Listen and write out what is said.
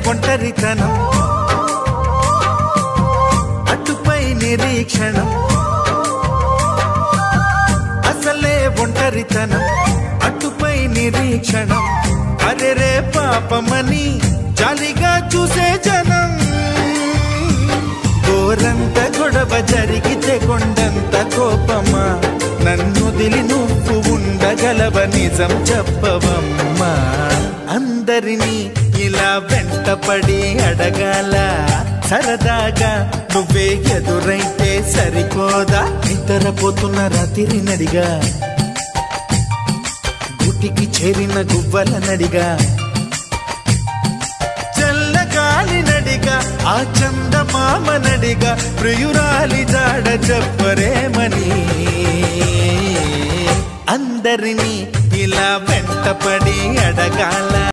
ఒంటరితనం అటుపై నిరీక్షణం అసలే ఒంటరితనం అటుపై నిరీక్షణం అరెరే పాపమని జాలిగా చూసే జనం గోరంత గొడవ జరిగితే కొండంత కోపమా నన్నుదిలి నువ్వు ఉండగలవ నిజం చెప్పవమ్మా అందరినీ ఇలా వెంటపడి అడగాల సరదాగా నువ్వే ఎదురైతే సరిపోదా నిద్రపోతున్న రాత్రి నడిగా గుటికి చేరిన గువ్వల నడిగా చల్లగాలి నడిగా ఆ చందమామ నడిగా ప్రియురాలి జాడ చెప్పరేమని అందరినీ ఇలా వెంటపడి అడగాల